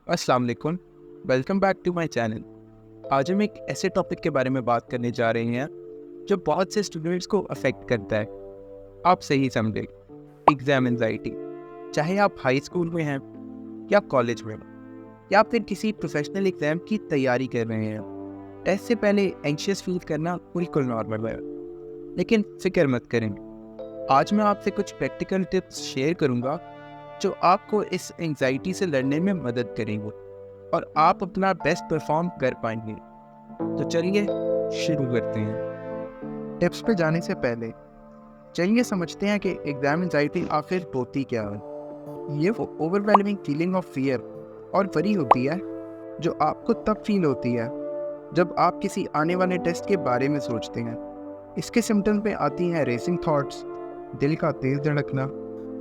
अस्सलाम वालेकुम। Welcome back to my channel. आज हम एक ऐसे टॉपिक के बारे में बात करने जा रहे हैं जो बहुत से स्टूडेंट्स को अफेक्ट करता है। आप सही समझे, एग्ज़ाम एंजाइटी। चाहे आप हाई स्कूल में हैं या कॉलेज में या फिर किसी प्रोफेशनल एग्ज़ाम की तैयारी कर रहे हैं, टेस्ट से पहले एंशियस फील करना बिल्कुल नॉर्मल है। लेकिन फिक्र मत करें, आज मैं आपसे कुछ प्रैक्टिकल टिप्स शेयर करूँगा जो आपको इस एंजाइटी से लड़ने में मदद करेंगे और आप अपना बेस्ट परफॉर्म कर पाएंगे। तो चलिए शुरू करते हैं। टिप्स पे जाने से पहले चलिए समझते हैं कि एग्जाम एंजाइटी आखिर होती क्या है। ये वो ओवरवेलमिंग फीलिंग ऑफ फियर और वरी होती है जो आपको तब फील होती है जब आप किसी आने वाले टेस्ट के बारे में सोचते हैं। इसके सिम्टम्स में आती हैं रेसिंग थॉट्स, दिल का तेज धड़कना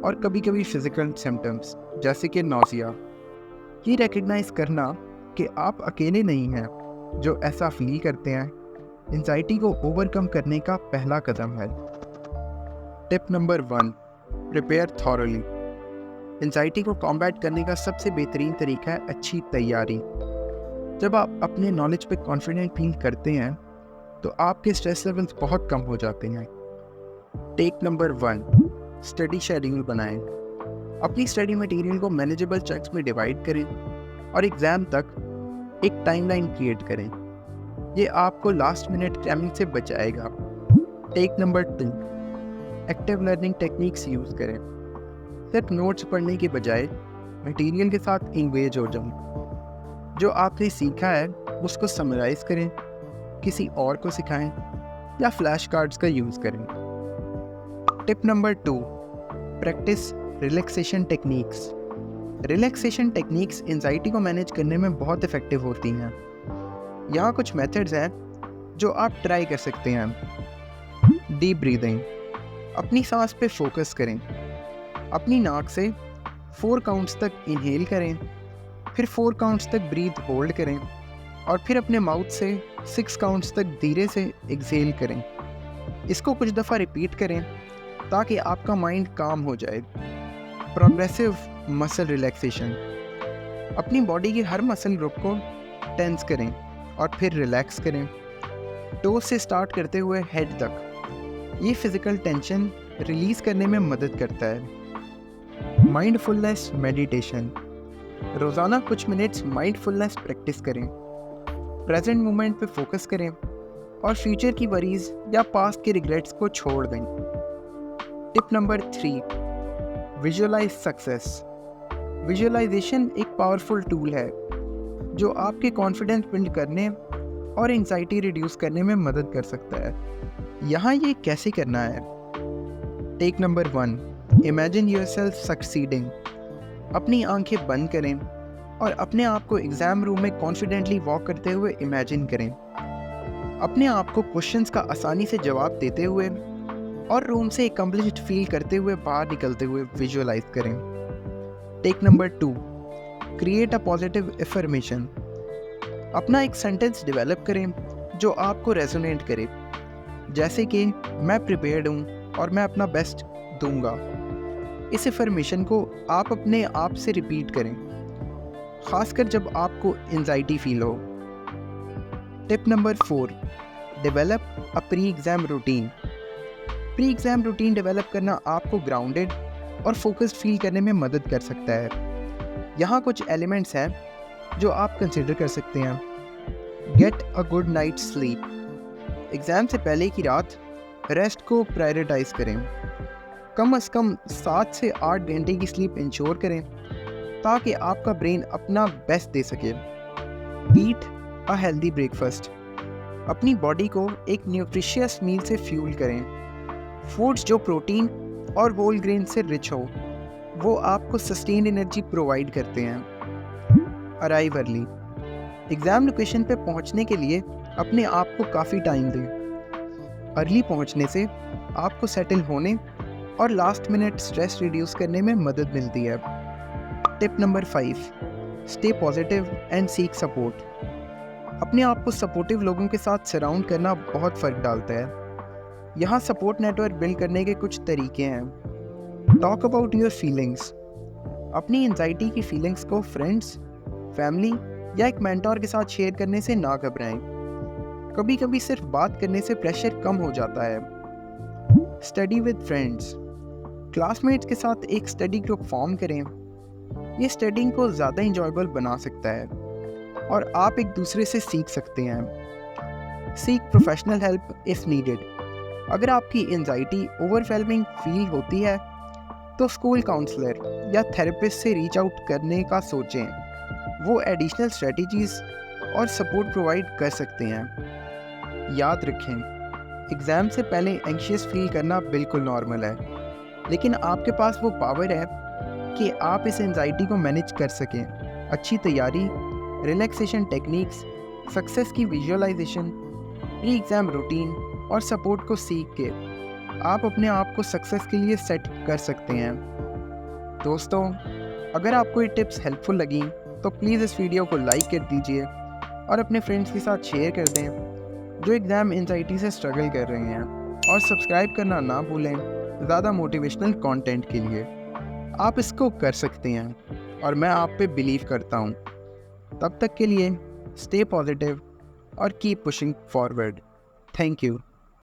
और कभी कभी फिजिकल सिम्टम्स जैसे कि नौसिया। ये रिकग्नाइज करना कि आप अकेले नहीं हैं जो ऐसा फील करते हैं, एंजाइटी को ओवरकम करने का पहला कदम है। Tip number 1, prepare thoroughly. Anxiety को कॉम्बैट करने का सबसे बेहतरीन तरीका है अच्छी तैयारी। जब आप अपने नॉलेज पे कॉन्फिडेंट फील करते हैं तो आपके स्ट्रेस लेवल्स बहुत कम हो जाते हैं। टेक नंबर 1, स्टडी शेड्यूल बनाएं। अपनी स्टडी मटेरियल को मैनेजेबल चंक्स में डिवाइड करें और एग्ज़ाम तक एक टाइमलाइन क्रिएट करें। ये आपको लास्ट मिनट क्रैमिंग से बचाएगा। Tech number 2, active learning techniques use करें। सिर्फ नोट्स पढ़ने के बजाय मटेरियल के साथ इंगेज हो जाएं। जो आपने सीखा है उसको समराइज़ करें, किसी और को सिखाएं या फ्लैश कार्ड्स का यूज़ करें। Tip number 2, practice relaxation techniques. Relaxation techniques anxiety को मैनेज करने में बहुत इफ़ेक्टिव होती हैं। यहाँ कुछ मेथड्स हैं जो आप ट्राई कर सकते हैं। डीप ब्रीदिंग, अपनी सांस पे फोकस करें। अपनी नाक से 4 काउंट्स तक इनहेल करें, फिर 4 काउंट्स तक ब्रीथ होल्ड करें और फिर अपने माउथ से 6 काउंट्स तक धीरे से एक्सहेल करें। इसको कुछ दफ़ा रिपीट करें ताकि आपका माइंड काम हो जाए। प्रोग्रेसिव मसल रिलैक्सेशन, अपनी बॉडी के हर मसल ग्रुप को टेंस करें और फिर रिलैक्स करें, टोस से स्टार्ट करते हुए हेड तक। ये फिजिकल टेंशन रिलीज़ करने में मदद करता है। माइंडफुलनेस मेडिटेशन, रोज़ाना कुछ मिनट्स माइंडफुलनेस प्रैक्टिस करें। प्रेजेंट मोमेंट पे फोकस करें और फ्यूचर की वरीज या पास्ट के रिग्रेट्स को छोड़ दें। Tip number 3, visualise success. Visualisation एक पावरफुल टूल है जो आपके कॉन्फिडेंस बिल्ड करने और एंजाइटी रिड्यूस करने में मदद कर सकता है। यहाँ ये कैसे करना है। Tech number 1, imagine yourself succeeding. अपनी आंखें बंद करें और अपने आप को एग्ज़ाम रूम में कॉन्फिडेंटली वॉक करते हुए इमेजिन करें। अपने आप को क्वेश्चंस का आसानी से जवाब देते हुए और रूम से अकम्प्लिश्ड फील करते हुए बाहर निकलते हुए विजुअलाइज करें। Tech number 2, create a positive affirmation. अपना एक सेंटेंस डेवलप करें जो आपको रेजोनेट करे, जैसे कि मैं प्रिपेयर्ड हूँ और मैं अपना बेस्ट दूंगा। इस एफर्मेशन को आप अपने आप से रिपीट करें, खासकर जब आपको एंजाइटी फील हो। Tip number 4, develop a pre exam routine. Pre exam routine develop करना आपको ग्राउंडेड और फोकस्ड फील करने में मदद कर सकता है। यहाँ कुछ एलिमेंट्स हैं जो आप कंसिडर कर सकते हैं। Get a good night sleep. Exam से पहले की रात रेस्ट को प्रायोरिटाइज करें। कम से कम 7 से 8 घंटे की स्लीप इंश्योर करें ताकि आपका ब्रेन अपना बेस्ट दे सके। ईट अ हेल्दी ब्रेकफास्ट। अपनी बॉडी को एक न्यूट्रिशियस मील से फ्यूल करें। फूड्स जो प्रोटीन और होल ग्रेन से रिच हो, वो आपको सस्टेन्ड एनर्जी प्रोवाइड करते हैं। Arrive early. एग्ज़ाम लोकेशन पे पहुंचने के लिए अपने आप को काफ़ी टाइम दें। अर्ली पहुंचने से आपको सेटल होने और लास्ट मिनट स्ट्रेस रिड्यूस करने में मदद मिलती है। Tip number 5, stay positive and seek support. अपने आप को सपोर्टिव लोगों के साथ सराउंड करना बहुत फ़र्क डालता है। यहाँ सपोर्ट नेटवर्क बिल्ड करने के कुछ तरीके हैं। Talk about your feelings. अपनी एंजाइटी की फीलिंग्स को फ्रेंड्स, फैमिली या एक मेंटोर के साथ शेयर करने से ना घबराएं। कभी कभी सिर्फ बात करने से प्रेशर कम हो जाता है। स्टडी विद फ्रेंड्स, क्लासमेट्स के साथ एक स्टडी ग्रुप फॉर्म करें। ये स्टडिंग को ज़्यादा इंजॉयबल बना सकता है और आप एक दूसरे से सीख सकते हैं। Seek professional help if needed. अगर आपकी एंजाइटी ओवरवेलमिंग फील होती है तो स्कूल काउंसलर या थेरेपिस्ट से रीच आउट करने का सोचें। वो एडिशनल स्ट्रेटजीज और सपोर्ट प्रोवाइड कर सकते हैं। याद रखें, एग्ज़ाम से पहले एंग्शियस फील करना बिल्कुल नॉर्मल है, लेकिन आपके पास वो पावर है कि आप इस एंजाइटी को मैनेज कर सकें। अच्छी तैयारी, रिलैक्सेशन टेक्निक्स, सक्सेस की विजुअलाइजेशन, प्री एग्ज़ाम रूटीन और सपोर्ट को सीख के आप अपने आप को सक्सेस के लिए सेट कर सकते हैं। दोस्तों, अगर आपको ये टिप्स हेल्पफुल लगी तो प्लीज़ इस वीडियो को लाइक कर दीजिए और अपने फ्रेंड्स के साथ शेयर कर दें जो एग्ज़ाम एंजाइटी से स्ट्रगल कर रहे हैं, और सब्सक्राइब करना ना भूलें ज़्यादा मोटिवेशनल कंटेंट के लिए। आप इसको कर सकते हैं और मैं आप पे बिलीव करता हूँ। तब तक के लिए स्टे पॉजिटिव और keep pushing forward. Thank you.